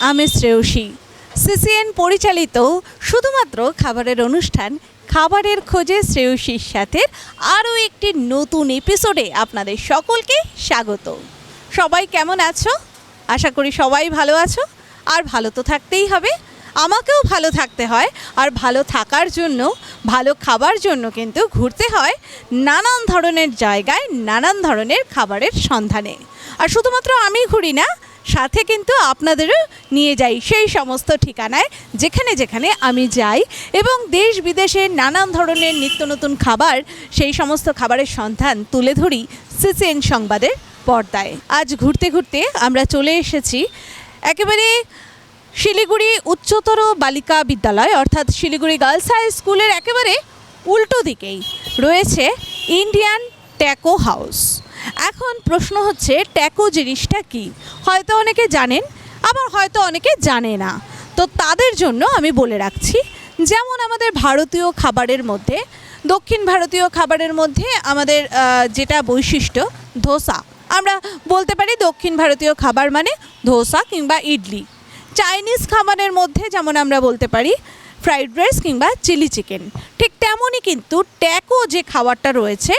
আমি শ্রেয়সী। সিসিএন পরিচালিত শুধুমাত্র খাবারের অনুষ্ঠান খাবারের খোঁজে শ্রেয়সীর সাথে আরও একটি নতুন এপিসোডে আপনাদের সকলকে স্বাগত। সবাই কেমন আছো? আশা করি সবাই ভালো আছো। আর ভালো তো থাকতেই হবে, আমাকেও ভালো থাকতে হয়। আর ভালো থাকার জন্য, ভালো খাবার জন্য কিন্তু ঘুরতে হয় নানান ধরনের জায়গায়, নানান ধরনের খাবারের সন্ধানে। আর শুধুমাত্র আমি ঘুরি না, সাথে কিন্তু আপনাদেরও নিয়ে যাই সেই সমস্ত ঠিকানায় যেখানে যেখানে আমি যাই, এবং দেশ বিদেশের নানান ধরনের নিত্য নতুন খাবার, সেই সমস্ত খাবারের সন্ধান তুলে ধরি সিসিএন সংবাদের পর্দায়। আজ ঘুরতে ঘুরতে আমরা চলে এসেছি একেবারে শিলিগুড়ি উচ্চতর বালিকা বিদ্যালয়, অর্থাৎ শিলিগুড়ি গার্লস হাই স্কুলের একেবারে উল্টো দিকেই রয়েছে ইন্ডিয়ান ট্যাকো হাউস। এখন প্রশ্ন হচ্ছে, ট্যাকো জিনিসটা কি? হয়তো অনেকে জানেন, আবার হয়তো অনেকে জানে না। তো তাদের জন্য আমি বলে রাখছি, যেমন আমাদের ভারতীয় খাবারের মধ্যে, দক্ষিণ ভারতীয় খাবারের মধ্যে আমাদের যেটা বৈশিষ্ট্য, ধোসা। আমরা বলতে পারি দক্ষিণ ভারতীয় খাবার মানে ধোসা কিংবা ইডলি। চাইনিজ খাবারের মধ্যে যেমন আমরা বলতে পারি ফ্রাইড রাইস কিংবা চিলি চিকেন। ঠিক তেমনই কিন্তু ট্যাকো যে খাবারটা রয়েছে,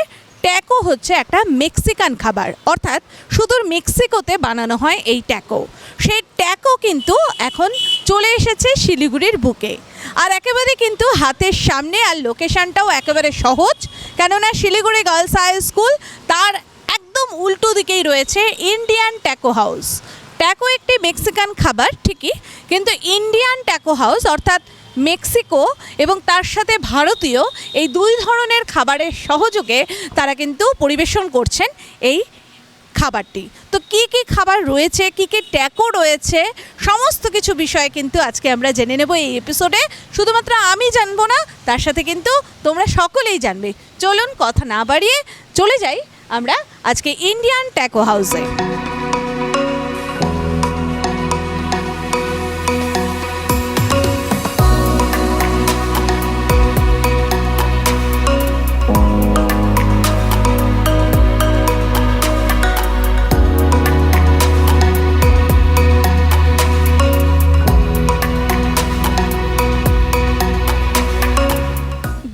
ট্যাকো হচ্ছে একটা মেক্সিকান খাবার, অর্থাৎ সুদূর মেক্সিকোতে বানানো হয় এই ট্যাকো। সেই ট্যাকো কিন্তু এখন চলে এসেছে শিলিগুড়ির বুকে, আর একেবারে কিন্তু হাতের সামনে। আর লোকেশানটাও একেবারে সহজ, কেননা শিলিগুড়ি গার্লস হাই স্কুল, তার একদম উল্টো দিকেই রয়েছে ইন্ডিয়ান ট্যাকো হাউস। ট্যাকো একটি মেক্সিকান খাবার ঠিকই, কিন্তু ইন্ডিয়ান ট্যাকো হাউস অর্থাৎ মেক্সিকো এবং তার সাথে ভারতীয়, এই দুই ধরনের খাবারের সহযোগে তারা কিন্তু পরিবেশন করছেন এই খাবারটি। তো কি কি খাবার রয়েছে, কি কি ট্যাকো রয়েছে, সমস্ত কিছু বিষয়ে কিন্তু আজকে আমরা জেনে নেব এই এপিসোডে। শুধুমাত্র আমি জানবো না, তার সাথে কিন্তু তোমরা সকলেই জানবে। চলুন কথা না বাড়িয়ে চলে যাই আমরা আজকে ইন্ডিয়ান ট্যাকো হাউসে।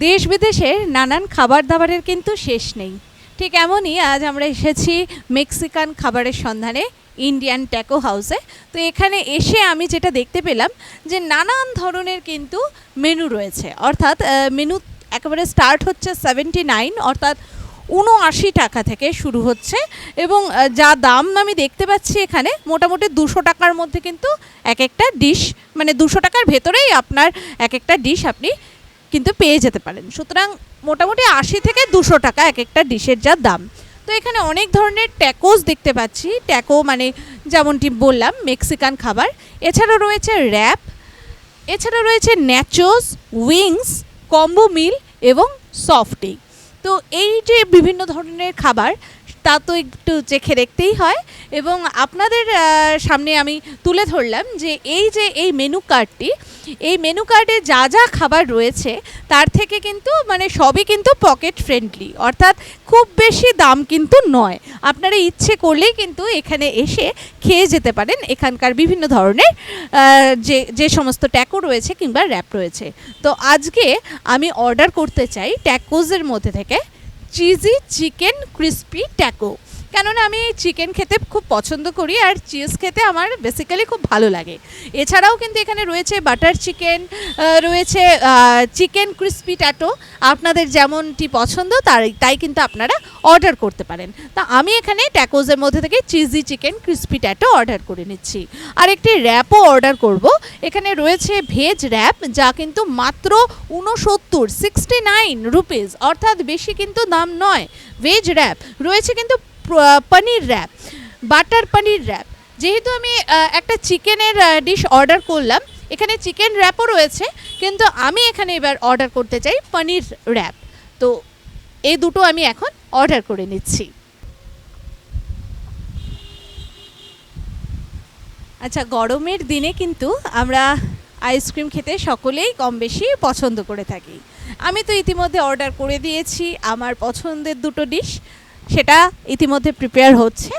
দেশ বিদেশের নানান খাবার দাবারের কিন্তু শেষ নেই। ঠিক এমনই আজ আমরা এসেছি মেক্সিকান খাবারের সন্ধানে ইন্ডিয়ান ট্যাকো হাউসে। তো এখানে এসে আমি যেটা দেখতে পেলাম যে নানান ধরনের কিন্তু মেনু রয়েছে, অর্থাৎ মেনু একেবারে স্টার্ট হচ্ছে 79, অর্থাৎ 79 টাকা থেকে শুরু হচ্ছে, এবং যা দাম আমি দেখতে পাচ্ছি এখানে মোটামুটি 200 টাকার মধ্যে কিন্তু এক একটা ডিশ, মানে 200 টাকার ভেতরেই আপনার এক একটা ডিশ আপনি কিন্তু পেয়ে যেতে পারেন। সুতরাং মোটামুটি 80 থেকে 200 টাকা এক একটা ডিশের যা দাম। তো এখানে অনেক ধরনের ট্যাকোস দেখতে পাচ্ছি। ট্যাকো মানে যেমনটি বললাম মেক্সিকান খাবার, এছাড়াও রয়েছে র্যাপ, এছাড়া রয়েছে ন্যাচোস, উইংস, কম্বো মিল এবং সফটি। তো এই যে বিভিন্ন ধরনের খাবার, তা তো একটু চেখে দেখতেই হয়, এবং আপনাদের সামনে আমি তুলে ধরলাম যে এই মেনু কার্ডটি, এই মেনু কার্ডে যা যা খাবার রয়েছে তার থেকে কিন্তু মানে সবই কিন্তু পকেট ফ্রেন্ডলি, অর্থাৎ খুব বেশি দাম কিন্তু নয়। আপনারা ইচ্ছে করলেই কিন্তু এখানে এসে খেয়ে যেতে পারেন এখানকার বিভিন্ন ধরনের যে সমস্ত ট্যাকো রয়েছে কিংবা র্যাপ রয়েছে। তো আজকে আমি অর্ডার করতে চাই ট্যাকোজের মধ্যে থেকে চিজি চিকেন ক্রিস্পি ট্যাকো, কেননা আমি চিকেন খেতে খুব পছন্দ করি আর চিজ খেতে আমার বেসিক্যালি খুব ভালো লাগে। এছাড়াও কিন্তু এখানে রয়েছে বাটার চিকেন, রয়েছে চিকেন ক্রিস্পি ট্যাটো। আপনাদের যেমনটি পছন্দ তাই কিন্তু আপনারা অর্ডার করতে পারেন। তা আমি এখানে ট্যাকোজের মধ্যে থেকে চিজি চিকেন ক্রিস্পি ট্যাটো অর্ডার করে নিচ্ছি। আর একটি র্যাপও অর্ডার করব। এখানে রয়েছে ভেজ র্যাপ, যা কিন্তু মাত্র 69 রুপিস, অর্থাৎ বেশি কিন্তু দাম নয়। ভেজ র্যাপ রয়েছে কিন্তু পনির র্যাপ, বাটার পনির র্যাপ। যেহেতু আমি একটা চিকেনের ডিশ অর্ডার করলাম, এখানে চিকেন র্যাপও রয়েছে, কিন্তু আমি এখানে এবার অর্ডার করতে চাই পনির র্যাপ। তো এই দুটো আমি এখন অর্ডার করে নিচ্ছি। আচ্ছা, গরমের দিনে কিন্তু আমরা আইসক্রিম খেতে সকলেই কম বেশি পছন্দ করে থাকি। আমি তো ইতিমধ্যে অর্ডার করে দিয়েছি আমার পছন্দের দুটো ডিশ, সেটা ইতিমধ্যে প্রিপেয়ার হচ্ছে।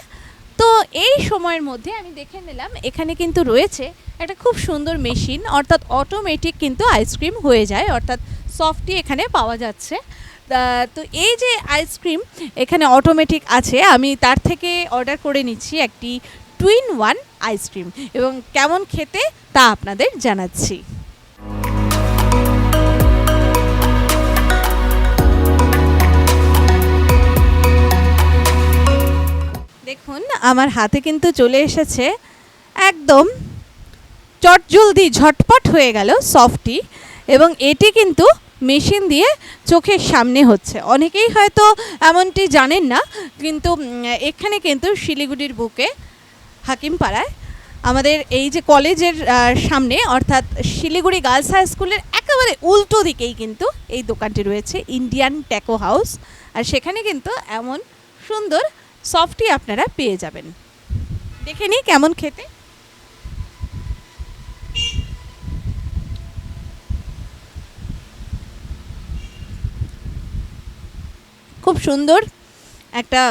তো এই সময়ের মধ্যে আমি দেখে নিলাম এখানে কিন্তু রয়েছে একটা খুব সুন্দর মেশিন, অর্থাৎ অটোমেটিক কিন্তু আইসক্রিম হয়ে যায়, অর্থাৎ সফটি এখানে পাওয়া যাচ্ছে। তো এই যে আইসক্রিম এখানে অটোমেটিক আছে, আমি তার থেকে অর্ডার করে নিচ্ছি একটি 2-in-1 আইসক্রিম, এবং কেমন খেতে তা আপনাদের জানাচ্ছি। দেখুন আমার হাতে কিন্তু চলে এসেছে একদম চটজলদি ঝটপট হয়ে গেল সফটি, এবং এটি কিন্তু মেশিন দিয়ে চোখের সামনে হচ্ছে। অনেকেই হয়তো এমনটি জানেন না, কিন্তু এখানে কিন্তু শিলিগুড়ির বুকে হাকিমপাড়ায় আমাদের এই যে কলেজের সামনে, অর্থাৎ শিলিগুড়ি গার্লস হাই স্কুলের একেবারে উল্টো দিকেই কিন্তু এই দোকানটি রয়েছে, ইন্ডিয়ান ট্যাকো হাউস। আর সেখানে কিন্তু এমন সুন্দর সফটি আপনারা পেয়ে যাবেন। দেখে নিই কেমন খেতে। খুব সুন্দর একটা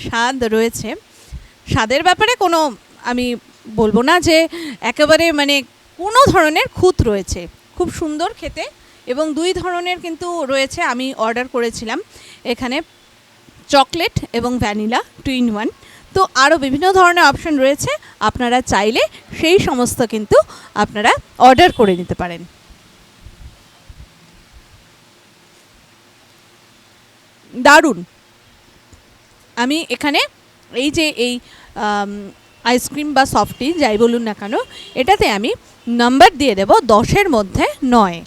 স্বাদ রয়েছে। স্বাদের ব্যাপারে কোনো আমি বলবো না যে একেবারে মানে কোনো ধরনের খুঁত রয়েছে, খুব সুন্দর খেতে। এবং 2 ধরনের কিন্তু রয়েছে, আমি অর্ডার করেছিলাম এখানে চকলেট এবং ভ্যানিলা 2-in-1। তো আরও বিভিন্ন ধরনের অপশন রয়েছে, আপনারা চাইলে সেই সমস্ত কিন্তু আপনারা অর্ডার করে নিতে পারেন। দারুণ। আমি এখানে এই যে এই আইসক্রিম বা সফটি যাই বলুন না কেন, এটাতে আমি নাম্বার দিয়ে দেব 10-এর মধ্যে 9।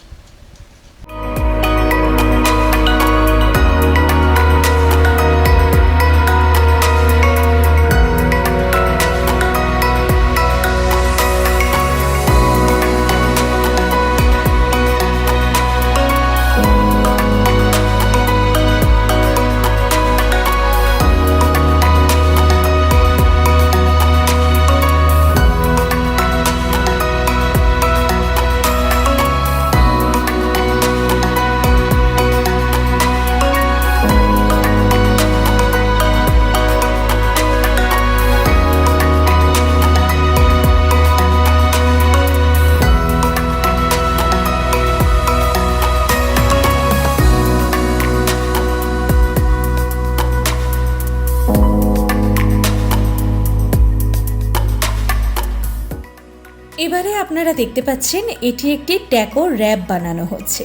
এবারে আপনারা দেখতে পাচ্ছেন এটি একটি ট্যাকো র্যাপ বানানো হচ্ছে।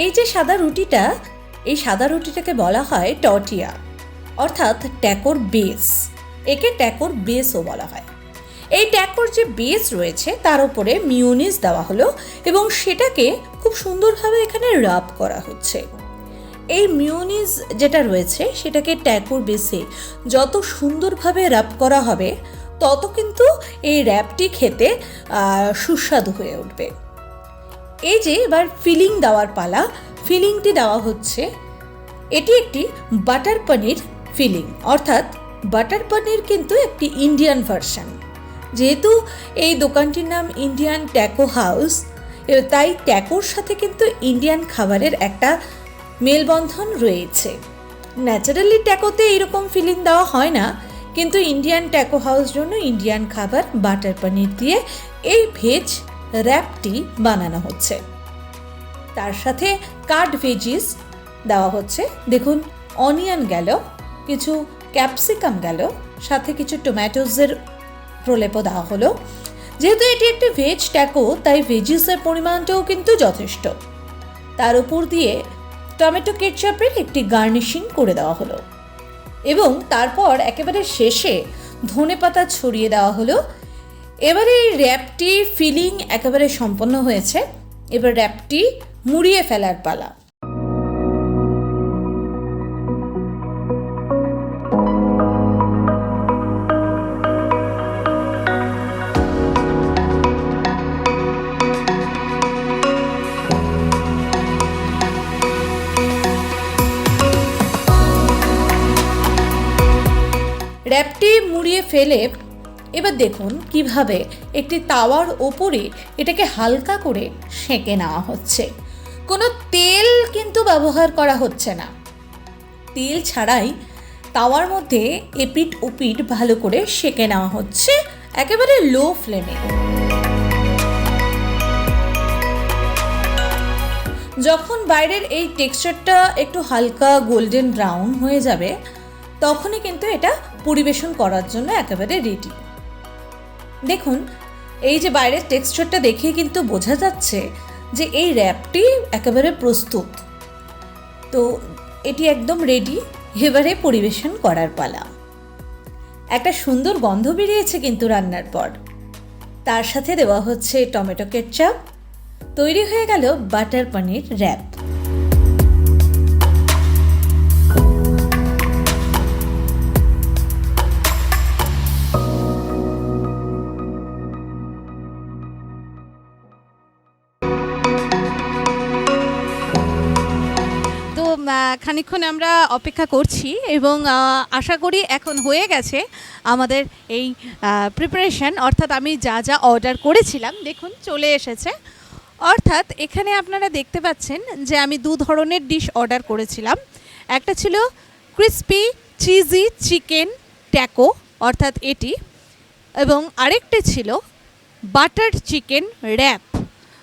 এই যে সাদা রুটিটা, এই সাদা রুটিটাকে বলা হয় টর্টিয়া, অর্থাৎ ট্যাকোর বেস। একে ট্যাকোর বেসও বলা হয়। এই ট্যাকোর যে বেস রয়েছে তার উপরে মিয়োনিজ দেওয়া হলো এবং সেটাকে খুব সুন্দরভাবে এখানে রাব করা হচ্ছে। এই মিয়োনিজ যেটা রয়েছে সেটাকে ট্যাকোর বেসে যত সুন্দরভাবে রাব করা হবে তত কিন্তু এই র্যাপটি খেতে সুস্বাদু হয়ে উঠবে। এই যে এবার ফিলিং দেওয়ার পালা, ফিলিংটি দেওয়া হচ্ছে। এটি একটি বাটার পনির ফিলিং, অর্থাৎ বাটার পনির কিন্তু একটি ইন্ডিয়ান ভার্সন। যেহেতু এই দোকানটির নাম ইন্ডিয়ান ট্যাকো হাউস, তাই ট্যাকোর সাথে কিন্তু ইন্ডিয়ান খাবারের একটা মেলবন্ধন রয়েছে। ন্যাচারালি ট্যাকোতে এইরকম ফিলিং দেওয়া হয় না, কিন্তু ইন্ডিয়ান ট্যাকো হাউস জন্য ইন্ডিয়ান খাবার বাটার পনির দিয়ে এই ভেজ র্যাপটি বানানো হচ্ছে। তার সাথে কাট ভেজিস দেওয়া হচ্ছে। দেখুন, অনিয়ন গেল, কিছু ক্যাপসিকাম গেল, সাথে কিছু টমেটোজের প্রলেপও দেওয়া হলো। যেহেতু এটি একটি ভেজ ট্যাকো, তাই ভেজিসের পরিমাণটাও কিন্তু যথেষ্ট। তার উপর দিয়ে টমেটো কেচাপের একটি গার্নিশিং করে দেওয়া হলো এবং তারপর একেবারে শেষে ধনেপাতা ছড়িয়ে দেওয়া হলো। এবারে এই র্যাপটি ফিলিং একেবারে সম্পন্ন হয়েছে। এবার র্যাপটি মুড়িয়ে ফেলার পালা। র্যাপটি মুড়িয়ে ফেলে এবার দেখুন কিভাবে একটি তাওয়ার ওপরে এটাকে হালকা করে সেঁকে নেওয়া হচ্ছে। কোনো তেল কিন্তু ব্যবহার করা হচ্ছে না। তেল ছাড়াই তাওয়ার মধ্যে এপিঠ ওপিঠ ভালো করে সেঁকে নেওয়া হচ্ছে একেবারে লো ফ্লেমে। যখন বাইরের এই টেক্সচারটা একটু হালকা গোল্ডেন ব্রাউন হয়ে যাবে তখনই কিন্তু এটা পরিবেশন করার জন্য একেবারে রেডি। দেখুন, এই যে বাইরের টেক্সচারটা দেখে কিন্তু বোঝা যাচ্ছে যে এই র্যাপটি একেবারে প্রস্তুত। তো এটি একদম রেডি, এবারে পরিবেশন করার পালা। একটা সুন্দর গন্ধ বেরিয়েছে কিন্তু রান্নার পর। তার সাথে দেওয়া হচ্ছে টমেটো কেচাপ। তৈরি হয়ে গেল বাটার পনির র্যাপ। খানিকক্ষণ আমরা অপেক্ষা করছি এবং আশা করি এখন হয়ে গেছে আমাদের এই প্রিপারেশন, অর্থাৎ আমি যা যা অর্ডার করেছিলাম দেখুন চলে এসেছে। অর্থাৎ এখানে আপনারা দেখতে পাচ্ছেন যে আমি দু ধরনের ডিশ অর্ডার করেছিলাম। একটা ছিল ক্রিস্পি চিজি চিকেন ট্যাকো অর্থাৎ এটি, এবং আরেকটি ছিল বাটার চিকেন র্যাপ।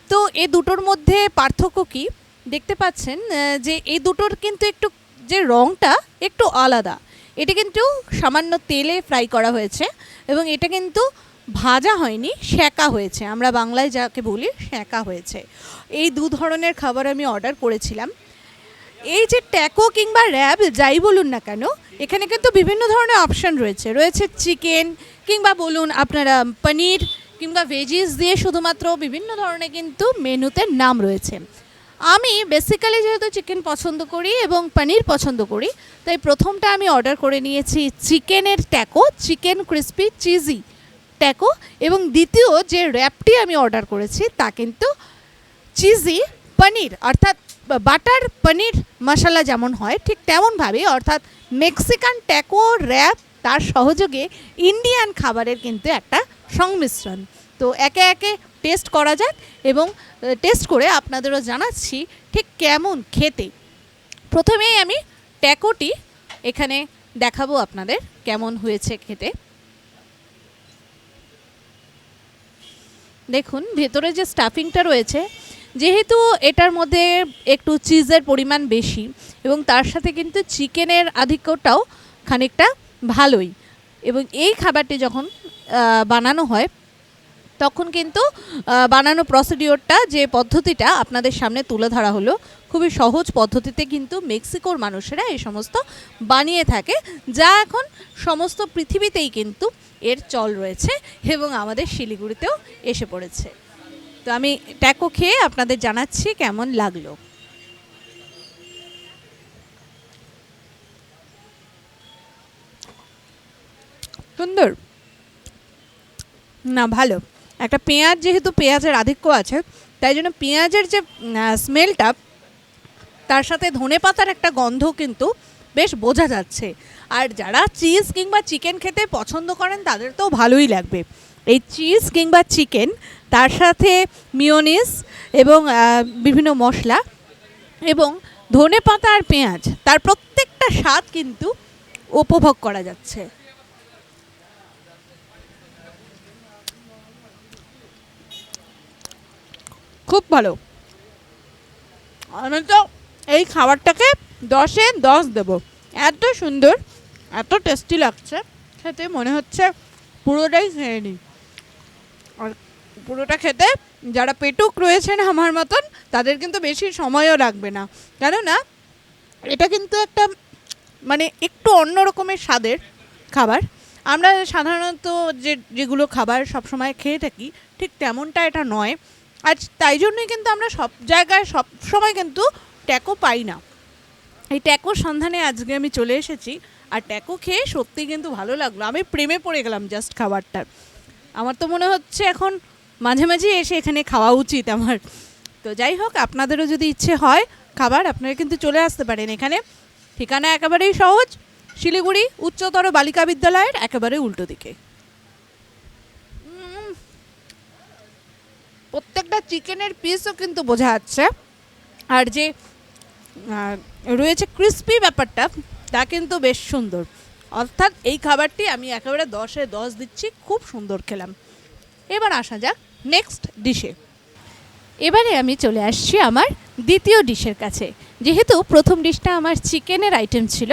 তো এই দুটোর মধ্যে পার্থক্য কী দেখতে পাচ্ছেন যে এই দুটোর কিন্তু একটু যে রঙটা একটু আলাদা। এটা কিন্তু সামান্য তেলে ফ্রাই করা হয়েছে এবং এটা কিন্তু ভাজা হয়নি, সেঁকা হয়েছে, আমরা বাংলায় যাকে বলি সেঁকা হয়েছে। এই দু ধরনের খাবার আমি অর্ডার করেছিলাম। এই যে ট্যাকো কিংবা র্যাপ যাই বলুন না কেন, এখানে কিন্তু বিভিন্ন ধরনের অপশান রয়েছে চিকেন কিংবা বলুন আপনারা পনির কিংবা ভেজিস দিয়ে শুধুমাত্র বিভিন্ন ধরনের কিন্তু মেনুতে নাম রয়েছে। আমি বেসিক্যালি যেহেতু চিকেন পছন্দ করি এবং পনির পছন্দ করি, তাই প্রথমটা আমি অর্ডার করে নিয়েছি চিকেনের taco, chicken crispy cheesy taco, এবং দ্বিতীয় যে র্যাপটি আমি অর্ডার করেছি তা কিন্তু চিজি পনির অর্থাৎ বাটার পনির মশলা যেমন হয় ঠিক তেমনভাবে, অর্থাৎ মেক্সিকান ট্যাকো র্যাপ তার সহযোগে ইন্ডিয়ান খাবারের কিন্তু একটা সংমিশ্রণ। তো একে একে টেস্ট করা যাক এবং টেস্ট করে আপনাদেরও জানাচ্ছি ঠিক কেমন খেতে। প্রথমেই আমি ট্যাকোটি এখানে দেখাবো আপনাদের কেমন হয়েছে খেতে। দেখুন ভেতরে যে স্টাফিংটা রয়েছে, যেহেতু এটার মধ্যে একটু চিজের পরিমাণ বেশি এবং তার সাথে কিন্তু চিকেনের আধিক্যটাও খানিকটা ভালোই, এবং এই খাবারটি যখন বানানো হয় তখন কিন্তু বানানো প্রসিডিওরটা যে পদ্ধতিটা আপনাদের সামনে তুলে ধরা হলো, খুবই সহজ পদ্ধতিতে কিন্তু মেক্সিকোর মানুষেরা এই সমস্ত বানিয়ে থাকে, যা এখন সমস্ত পৃথিবীতেই কিন্তু এর চল রয়েছে এবং আমাদের শিলিগুড়িতেও এসে পড়েছে। তো আমি ট্যাকো খেয়ে আপনাদের জানাচ্ছি কেমন লাগলো। সুন্দর না, ভালো। একটা পেঁয়াজ, যেহেতু পেঁয়াজের আধিক্য আছে তাই জন্য পেঁয়াজের যে স্মেলটা তার সাথে ধনেপাতার একটা গন্ধ কিন্তু বেশ বোঝা যাচ্ছে। আর যারা চিজ কিংবা চিকেন খেতে পছন্দ করেন তাদের তো ভালোই লাগবে। এই চিজ কিংবা চিকেন তার সাথে মিয়োনিজ এবং বিভিন্ন মশলা এবং ধনেপাতা আর পেঁয়াজ, তার প্রত্যেকটা স্বাদ কিন্তু উপভোগ করা যাচ্ছে। খুব ভালো। আমি তো এই খাবারটাকে 10-এ 10 দেবো। এত সুন্দর, এত টেস্টি লাগছে খেতে, মনে হচ্ছে পুরোটাই খেয়ে নিই। আর পুরোটা খেতে যারা পেটুক রয়েছেন আমার মতন তাদের কিন্তু বেশি সময়ও লাগবে না, কেননা এটা কিন্তু একটা মানে একটু অন্য রকমের স্বাদের খাবার। আমরা সাধারণত যেগুলো খাবার সবসময় খেয়ে থাকি ঠিক তেমনটা এটা নয়। আর তাই জন্যই কিন্তু আমরা সব জায়গায় সব সময় কিন্তু ট্যাকো পাই না। এই ট্যাকোর সন্ধানে আজকে আমি চলে এসেছি, আর ট্যাকো খেয়ে সত্যি কিন্তু ভালো লাগলো। আমি প্রেমে পড়ে গেলাম জাস্ট খাবারটার। আমার তো মনে হচ্ছে এখন মাঝে মাঝে এসে এখানে খাওয়া উচিত আমার। তো যাই হোক, আপনাদেরও যদি ইচ্ছে হয় খাবার, আপনারা কিন্তু চলে আসতে পারেন এখানে। ঠিকানা একেবারেই সহজ, শিলিগুড়ি উচ্চতর বালিকা বিদ্যালয়ের একেবারে উল্টো দিকে। প্রত্যেকটা চিকেনের পিসও কিন্তু বোঝা যাচ্ছে, আর যে রয়েছে ক্রিস্পি ব্যাপারটা তা কিন্তু বেশ সুন্দর। অর্থাৎ এই খাবারটি আমি একেবারে 10-এ 10 দিচ্ছি, খুব সুন্দর খেলাম। এবার আসা যাক নেক্সট ডিশে। এবারে আমি চলে আসছি আমার দ্বিতীয় ডিশের কাছে। যেহেতু প্রথম ডিশটা আমার চিকেনের আইটেম ছিল,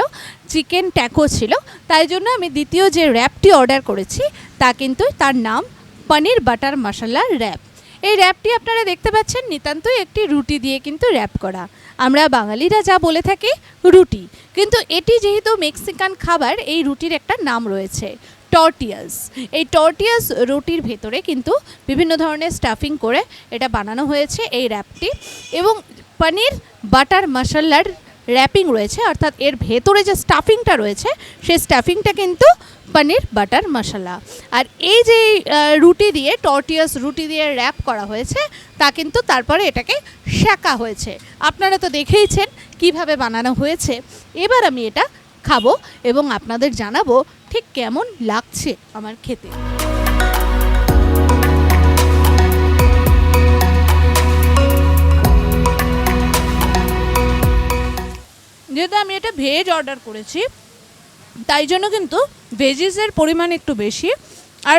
চিকেন ট্যাকো ছিল, তাই জন্য আমি দ্বিতীয় যে র্যাপটি অর্ডার করেছি তা কিন্তু তার নাম পনির বাটার মশলা র্যাপ। এই র্যাপটি আপনারা দেখতে পাচ্ছেন নিতান্তই একটি রুটি দিয়ে কিন্তু র্যাপ করা। আমরা বাঙালিরা যা বলে থাকি রুটি, কিন্তু এটি যেহেতু মেক্সিকান খাবার, এই রুটির একটা নাম রয়েছে টর্টিয়াস। এই টর্টিয়াস রুটির ভেতরে কিন্তু বিভিন্ন ধরনের স্টাফিং করে এটা বানানো হয়েছে এই র্যাপটি, এবং পনির বাটার মশলার র্যাপিং রয়েছে, অর্থাৎ এর ভেতরে যে স্টাফিংটা রয়েছে সেই স্টাফিংটা কিন্তু পনির বাটার মশলা। আর এই যে রুটি দিয়ে, টর্টিয়াস রুটি দিয়ে র্যাপ করা হয়েছে, তা কিন্তু তারপরে এটাকে সেঁকা হয়েছে। আপনারা তো দেখেইছেন কিভাবে বানানো হয়েছে। এবার আমি এটা খাবো এবং আপনাদের জানাবো ঠিক কেমন লাগছে আমার খেতে। যেহেতু আমি এটা ভেজ অর্ডার করেছি, তাই জন্য কিন্তু ভেজিসের পরিমাণ একটু বেশি, আর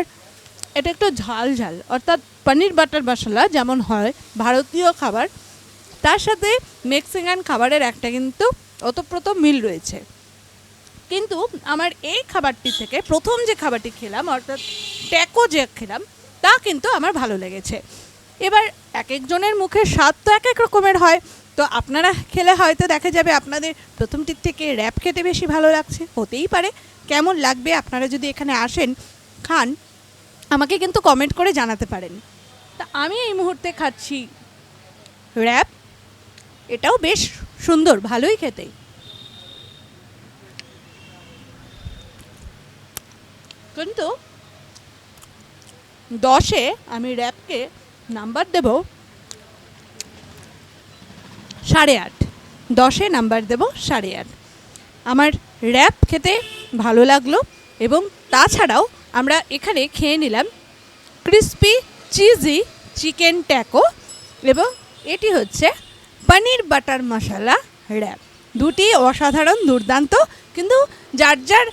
এটা একটু ঝাল ঝাল, অর্থাৎ পনির বাটার মশলা যেমন হয় ভারতীয় খাবার, তার সাথে মেক্সিকান খাবারের একটা কিন্তু ওতপ্রোত মিল রয়েছে। কিন্তু আমার এই খাবারটি থেকে প্রথম যে খাবারটি খেলাম, অর্থাৎ ট্যাকো যে খেলাম, তা কিন্তু আমার ভালো লেগেছে। এবার এক একজনের মুখের স্বাদ তো এক এক রকমের হয়, তো আপনারা খেলে হয়তো দেখা যাবে আপনাদের প্রথমটির থেকে র্যাপ খেতে বেশি ভালো লাগছে, হতেই পারে। কেমন লাগবে আপনারা যদি এখানে আসেন, খান, আমাকে কিন্তু কমেন্ট করে জানাতে পারেন। তা আমি এই মুহূর্তে খাচ্ছি র্যাপ, এটাও বেশ সুন্দর, ভালোই খেতে। কিন্তু 10-এ আমি র্যাপকে নাম্বার দেব 8.5। 10-এ নাম্বার দেব 8.5। আমার র্যাপ খেতে ভালো লাগলো, এবং তাছাড়াও আমরা এখানে খেয়ে নিলাম ক্রিস্পি চিজি চিকেন ট্যাকো, এবং এটি হচ্ছে পনির বাটার মশলা র্যাপ। দুটি অসাধারণ, দুর্দান্ত, কিন্তু যার যার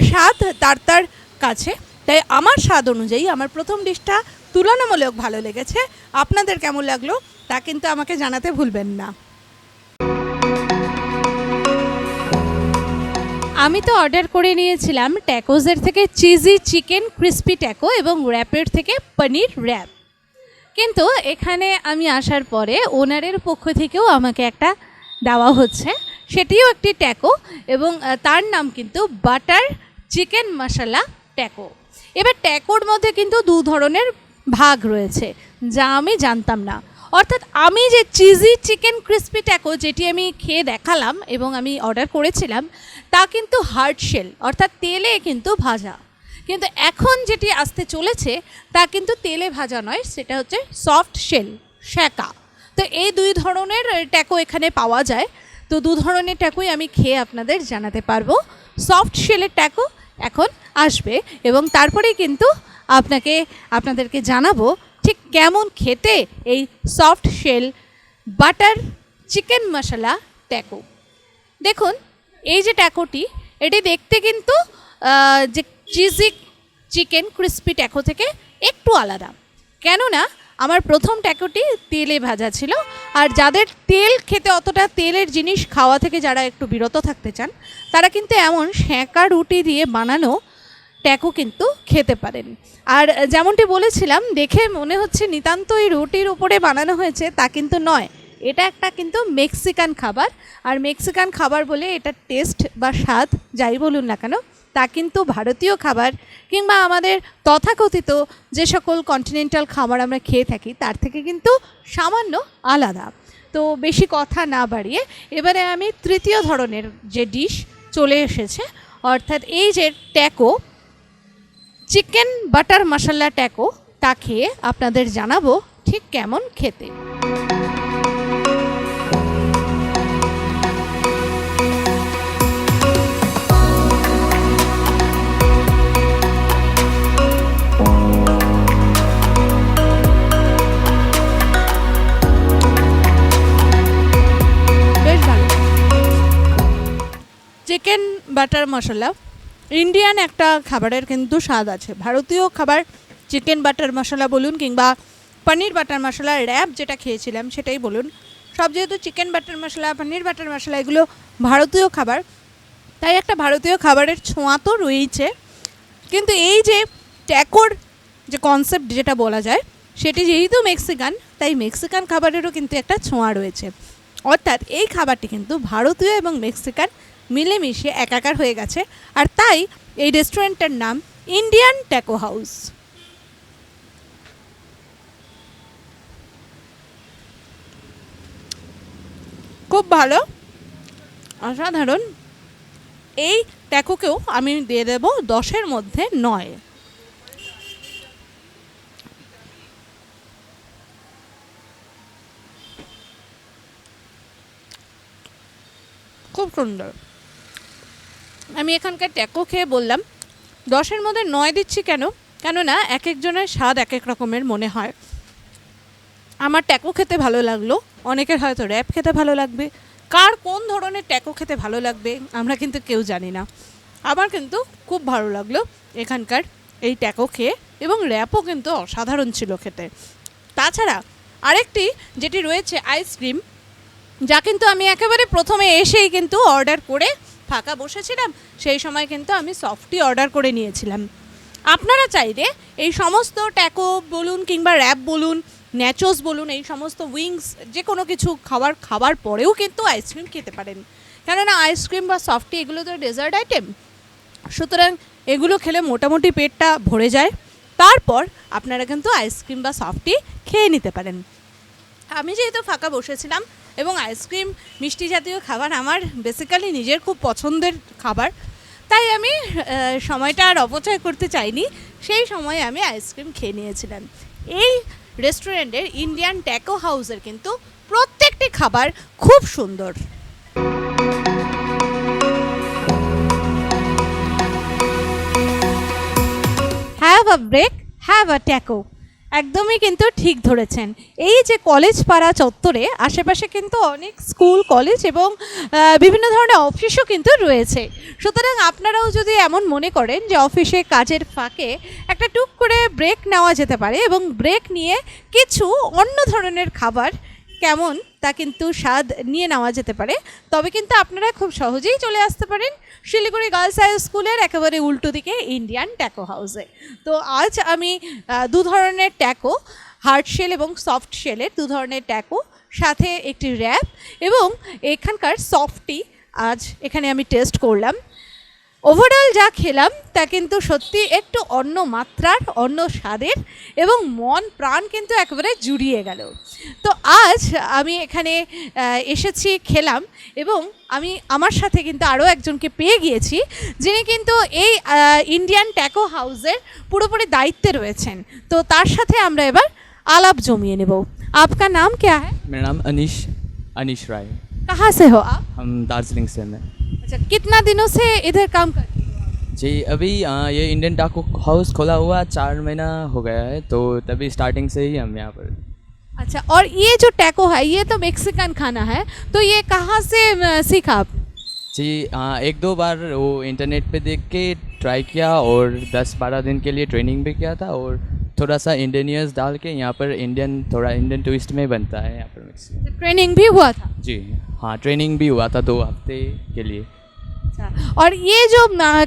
স্বাদ তার তার কাছে। তাই আমার স্বাদ অনুযায়ী আমার প্রথম ডিশটা তুলনামূলক ভালো লেগেছে। আপনাদের কেমন লাগলো তা কিন্তু আমাকে জানাতে ভুলবেন না। আমি তো অর্ডার করে নিয়েছিলাম ট্যাকোজের থেকে চিজি চিকেন ক্রিস্পি ট্যাকো এবং র্যাপের থেকে পনির র্যাপ, কিন্তু এখানে আমি আসার পরে ওনারের পক্ষ থেকেও আমাকে একটা দেওয়া হচ্ছে, সেটিও একটি ট্যাকো, এবং তার নাম কিন্তু বাটার চিকেন মশলা ট্যাকো। এবার ট্যাকোর মধ্যে কিন্তু দু ধরনের ভাগ রয়েছে, যা আমি জানতাম না। অর্থাৎ আমি যে চিজি চিকেন ক্রিস্পি ট্যাকো যেটি আমি খেয়ে দেখালাম এবং আমি অর্ডার করেছিলাম, তা কিন্তু হার্ড শেল, অর্থাৎ তেলে কিন্তু ভাজা। কিন্তু এখন যেটি আসতে চলেছে তা কিন্তু তেলে ভাজা নয়, সেটা হচ্ছে সফট শেল, সেঁকা। তো এই দুই ধরনের ট্যাকো এখানে পাওয়া যায়। তো দু ধরনের ট্যাকোই আমি খেয়ে আপনাদের জানাতে পারবো। সফট শেলের ট্যাকো এখন আসবে, এবং তারপরেই কিন্তু আপনাদেরকে জানাবো ঠিক কেমন খেতে এই সফট শেল বাটার চিকেন মশলা ট্যাকো। দেখুন, এই যে ট্যাকোটি, এটি দেখতে কিন্তু যে চিজি চিকেন ক্রিস্পি ট্যাকো থেকে একটু আলাদা, কেননা আমার প্রথম ট্যাকোটি তেলে ভাজা ছিল। আর যাদের তেল খেতে, অতটা তেলের জিনিস খাওয়া থেকে যারা একটু বিরত থাকতে চান, তারা কিন্তু এমন সেঁকা রুটি দিয়ে বানানো ট্যাকো কিন্তু খেতে পারেন। আর যেমনটি বলেছিলাম, দেখে মনে হচ্ছে নিতান্ত এই রুটির উপরে বানানো হয়েছে, তা কিন্তু নয়। এটা একটা কিন্তু মেক্সিকান খাবার, আর মেক্সিকান খাবার বলে এটা টেস্ট বা স্বাদ যাই বলুন না কেন, তা কিন্তু ভারতীয় খাবার কিংবা আমাদের তথাকথিত যে সকল কন্টিনেন্টাল খাবার আমরা খেয়ে থাকি তার থেকে কিন্তু সামান্য আলাদা। তো বেশি কথা না বাড়িয়ে এবারে আমি তৃতীয় ধরনের যে ডিশ চলে এসেছে, অর্থাৎ এই যে ট্যাকো, চিকেন বাটার মশলা ট্যাকো, তা খেয়ে আপনাদের জানাবো ঠিক কেমন খেতে। চিকেন বাটার মশলা ইন্ডিয়ান একটা খাবারের কিন্তু স্বাদ আছে। ভারতীয় খাবার চিকেন বাটার মশলা বলুন কিংবা পনির বাটার মশলা, র্যাপ যেটা খেয়েছিলাম সেটাই বলুন, সব যেহেতু চিকেন বাটার মশলা, পনির বাটার মশলা এগুলো ভারতীয় খাবার, তাই একটা ভারতীয় খাবারের ছোঁয়া তো রয়েছে। কিন্তু এই যে ট্যাকোর যে কনসেপ্ট যেটা বলা যায়, সেটি যেহেতু মেক্সিকান, তাই মেক্সিকান খাবারেরও কিন্তু একটা ছোঁয়া রয়েছে। অর্থাৎ এই খাবারটি কিন্তু ভারতীয় এবং মেক্সিকান মিলেমিশে একাকার হয়ে গেছে, আর তাই এই রেস্টুরেন্টের নাম ইন্ডিয়ান ট্যাকো হাউস। খুব ভালো, অসাধারণ। এই ট্যাকোকেও আমি দিয়ে দেব 10-এর মধ্যে 9। খুব সুন্দর। আমি এখানকার ট্যাকো খেয়ে বললাম 10-এর মধ্যে 9 দিচ্ছি কেন, কেননা এক একজনের স্বাদ এক এক রকমের মনে হয়। আমার ট্যাকো খেতে ভালো লাগলো, অনেকের হয়তো র্যাপ খেতে ভালো লাগবে, কার কোন ধরনের ট্যাকো খেতে ভালো লাগবে আমরা কিন্তু কেউ জানি না। আমার কিন্তু খুব ভালো লাগলো এখানকার এই ট্যাকো খেয়ে, এবং র্যাপও কিন্তু অসাধারণ ছিল খেতে। তাছাড়া আরেকটি যেটি রয়েছে আইসক্রিম, যা কিন্তু আমি একেবারে প্রথমে এসেই কিন্তু অর্ডার করে ফাঁকা বসেছিলাম, সেই সময় কিন্তু আমি সফটি অর্ডার করে নিয়েছিলাম। আপনারা চাইলে এই সমস্ত ট্যাকো বলুন কিংবা র্যাপ বলুন, ন্যাচোস বলুন, এই সমস্ত উইংস যে কোনো কিছু খাবার পরেও কিন্তু আইসক্রিম খেতে পারেন, কেননা আইসক্রিম বা সফটি এগুলো তো ডেজার্ট আইটেম, সুতরাং এগুলো খেলে মোটামুটি পেটটা ভরে যায়। তারপর আপনারা কিন্তু আইসক্রিম বা সফটি খেয়ে নিতে পারেন। আমি যেহেতু ফাঁকা বসেছিলাম এবং আইসক্রিম মিষ্টি জাতীয় খাবার আমার বেসিক্যালি নিজের খুব পছন্দের খাবার, তাই আমি সময়টা আর অপচয় করতে চাইনি, সেই সময় আমি আইসক্রিম খেয়ে নিয়েছিলাম। এই রেস্টুরেন্টের ইন্ডিয়ান ট্যাকো হাউসের কিন্তু প্রত্যেকটি খাবার খুব সুন্দর। Have a break, have a taco, একদমই কিন্তু ঠিক ধরেছেন। এই যে কলেজ পাড়া চত্বরে আশেপাশে কিন্তু অনেক স্কুল, কলেজ এবং বিভিন্ন ধরনের অফিসও কিন্তু রয়েছে, সুতরাং আপনারাও যদি এমন মনে করেন যে অফিসে কাজের ফাঁকে একটা টুক করে ব্রেক নেওয়া যেতে পারে এবং ব্রেক নিয়ে কিছু অন্য ধরনের খাবার কেমন তা কিন্তু স্বাদ নিয়ে নেওয়া যেতে পারে, তবে কিন্তু আপনারা খুব সহজেই চলে আসতে পারেন শিলিগুড়ি গার্লস হাই স্কুলের একেবারে উল্টো দিকে ইন্ডিয়ান ট্যাকো হাউসে। তো আজ আমি দু ধরনের ট্যাকো, হার্ড শেল এবং সফট শেলের দু ধরনের ট্যাকো, সাথে একটি র্যাপ এবং এখানকার সফটি আজ এখানে আমি টেস্ট করলাম। ওভারঅল যা খেলাম তা কিন্তু সত্যি একটু অন্য মাত্রার, অন্য স্বাদের, এবং মন প্রাণ কিন্তু একেবারে জুড়িয়ে গেল। তো আজ আমি এখানে এসেছি, খেলাম, এবং আমি আমার সাথে কিন্তু আরও একজনকে পেয়ে গিয়েছি যিনি কিন্তু এই ইন্ডিয়ান ট্যাকো হাউসের পুরোপুরি দায়িত্বে রয়েছেন। তো তার সাথে আমরা এবার আলাপ জমিয়ে নেব। आपका नाम क्या है? मेरा नाम अनीश राय। कहाँ से हो आप? हम दार्जिलिंग से हैं। अच्छा, कितना दिनों से इधर काम कर रहे हैं? जी अभी ये इंडियन टाको हाउस खोला हुआ 4 महीना हो गया है, तो तभी स्टार्टिंग से ही हम यहाँ पर। अच्छा, और ये जो टैको है ये तो मेक्सिकन खाना है, तो ये कहाँ से सीखा आप? जी 1-2 बार वो इंटरनेट पे देख के ट्राई किया और 10-12 दिन के लिए ट्रेनिंग भी किया था, और थोड़ा सा इंडियनियर्स डाल के यहाँ पर थोड़ा इंडियन ट्विस्ट में बनता है यहाँ पर मिक्सिकन। ट्रेनिंग भी हुआ था? जी हाँ, ट्रेनिंग भी हुआ था 2 हफ्ते के लिए। अच्छा, और ये जो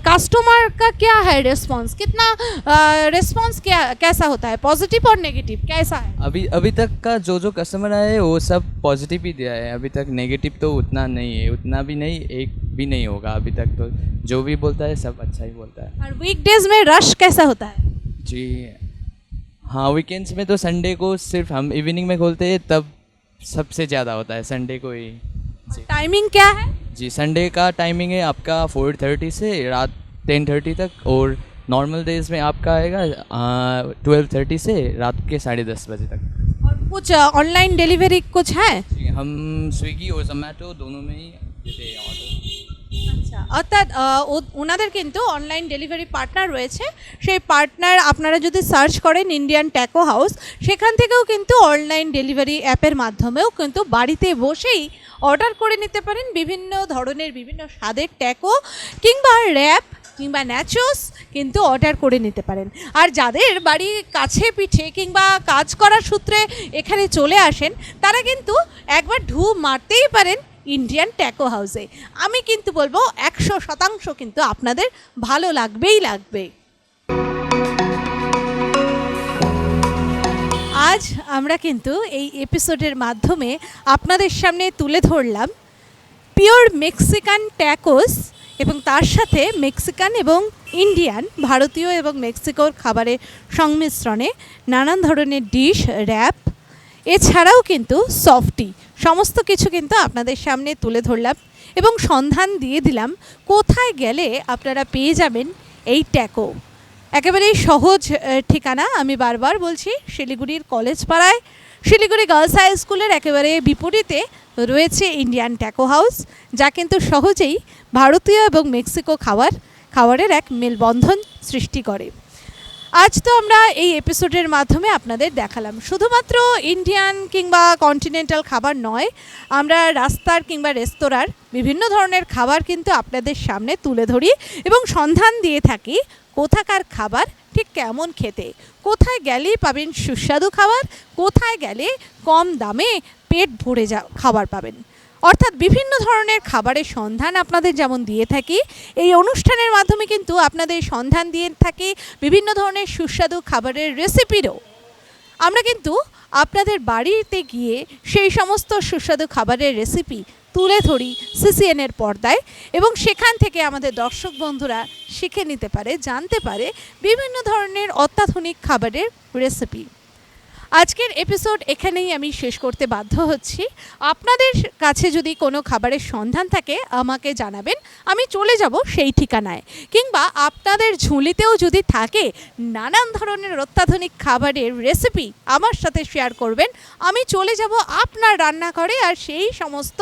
कस्टमर का क्या है रिस्पांस, कितना रिस्पांस कैसा होता है, पॉजिटिव और नेगेटिव कैसा है? अभी तक का जो कस्टमर आए वो सब पॉजिटिव ही दिया है। अभी तक नेगेटिव तो उतना नहीं है, उतना भी नहीं, एक भी नहीं होगा अभी तक। तो जो भी बोलता है सब अच्छा ही बोलता है। और वीकडेज में रश कैसा होता है? जी हाँ, वीकेंड्स में तो संडे को सिर्फ हम इवनिंग में खोलते हैं, तब सबसे ज़्यादा होता है संडे को ही। जी टाइमिंग क्या है? जी संडे का टाइमिंग है आपका 4:30 से रात 10:30 तक, और नॉर्मल डेज में आपका आएगा 12:30 से रात के 10:30 बजे तक। और कुछ ऑनलाइन डिलीवरी कुछ है? जी हम स्विगी और जोमेटो दोनों में ही देते हैं ऑर्डर। আচ্ছা, অর্থাৎ ওনাদের কিন্তু অনলাইন ডেলিভারি পার্টনার রয়েছে, সেই পার্টনার আপনারা যদি সার্চ করেন ইন্ডিয়ান ট্যাকো হাউস, সেখান থেকেও কিন্তু অনলাইন ডেলিভারি অ্যাপের মাধ্যমেও কিন্তু বাড়িতে বসেই অর্ডার করে নিতে পারেন বিভিন্ন ধরনের, বিভিন্ন স্বাদের ট্যাকো কিংবা র্যাপ কিংবা ন্যাচোস কিন্তু অর্ডার করে নিতে পারেন। আর যাদের বাড়ি কাছে পিঠে কিংবা কাজ করার সূত্রে এখানে চলে আসেন, তারা কিন্তু একবার ঢু মারতেই পারেন ইন্ডিয়ান ট্যাকো হাউসে। আমি কিন্তু বলবো 100% কিন্তু আপনাদের ভালো লাগবেই লাগবে। আজ আমরা কিন্তু এই এপিসোডের মাধ্যমে আপনাদের সামনে তুলে ধরলাম পিওর মেক্সিকান ট্যাকোস এবং তার সাথে মেক্সিকান এবং ইন্ডিয়ান, ভারতীয় এবং মেক্সিকোর খাবারের সংমিশ্রণে নানান ধরনের ডিশ, র্যাপ, এছাড়াও কিন্তু সফটি, সমস্ত কিছু কিন্তু আপনাদের সামনে তুলে ধরলাম এবং সন্ধান দিয়ে দিলাম কোথায় গেলে আপনারা পেয়ে যাবেন এই ট্যাকো। একেবারেই সহজ ঠিকানা, আমি বারবার বলছি, শিলিগুড়ির কলেজ পাড়ায় শিলিগুড়ি গার্লস হাই স্কুলের একেবারে বিপরীতে রয়েছে ইন্ডিয়ান ট্যাকো হাউস, যা কিন্তু সহজেই ভারতীয় এবং মেক্সিকো খাবারের এক মেলবন্ধন সৃষ্টি করে। আজ তো আমরা এই এপিসোডের মাধ্যমে আপনাদের দেখালাম শুধুমাত্র ইন্ডিয়ান কিংবা কন্টিনেন্টাল খাবার নয়, আমরা রাস্তার কিংবা রেস্তোরাঁর বিভিন্ন ধরনের খাবার কিন্তু আপনাদের সামনে তুলে ধরি এবং সন্ধান দিয়ে থাকি কোথাকার খাবার ঠিক কেমন খেতে, কোথায় গেলে পাবেন সুস্বাদু খাবার, কোথায় গেলে কম দামে পেট ভরে খাবার পাবেন। অর্থাৎ বিভিন্ন ধরনের খাবারের সন্ধান আপনাদের যেমন দিয়ে থাকি, এই অনুষ্ঠানের মাধ্যমে কিন্তু আপনাদের সন্ধান দিয়ে থাকি বিভিন্ন ধরনের সুস্বাদু খাবারের রেসিপিরও। আমরা কিন্তু আপনাদের বাড়িতে গিয়ে সেই সমস্ত সুস্বাদু খাবারের রেসিপি তুলে ধরি সিসিএনের পর্দায় এবং সেখান থেকে আমাদের দর্শক বন্ধুরা শিখে নিতে পারে, জানতে পারে বিভিন্ন ধরনের অত্যাধুনিক খাবারের রেসিপি। আজকের এপিসোড এখানেই আমি শেষ করতে বাধ্য হচ্ছি। আপনাদের কাছে যদি কোনো খাবারের সন্ধান থাকে আমাকে জানাবেন, আমি চলে যাব সেই ঠিকানায়। কিংবা আপনাদের ঝুলিতেও যদি থাকে নানান ধরনের অত্যাধুনিক খাবারের রেসিপি আমার সাথে শেয়ার করবেন, আমি চলে যাব আপনার রান্নাঘরে আর সেই সমস্ত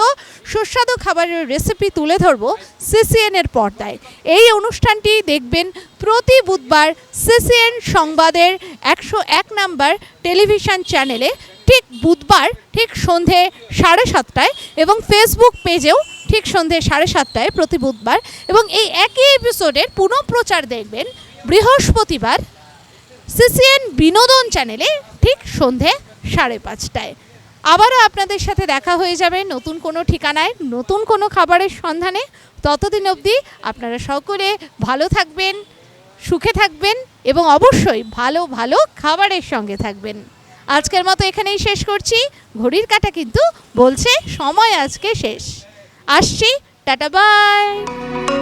সুস্বাদু খাবারের রেসিপি তুলে ধরব সিসিএনের পর্দায়। এই অনুষ্ঠানটি দেখবেন প্রতি বুধবার সিসিএন সংবাদের 101 নম্বর টেলিভিশন চ্যানেলে, ঠিক বুধবার ঠিক সন্ধে 7:30টায় এবং ফেসবুক পেজেও ঠিক সন্ধে 7:30টায় প্রতি বুধবার, এবং এই একই এপিসোডের পুনঃপ্রচার দেখবেন বৃহস্পতিবার সিসিএন বিনোদন চ্যানেলে ঠিক সন্ধে 5:30টায়। আবারও আপনাদের সাথে দেখা হয়ে যাবে নতুন কোনো ঠিকানায়, নতুন কোনো খাবারের সন্ধানে। ততদিন অবধি আপনারা সকলে ভালো থাকবেন, সুখে থাকবেন এবং অবশ্যই ভালো ভালো খাবারের সঙ্গে থাকবেন। আজকের মতো এখানেই শেষ করছি। ঘড়ির কাঁটা কিন্তু বলছে সময় আজকে শেষ। আসছি, টাটা, বাই।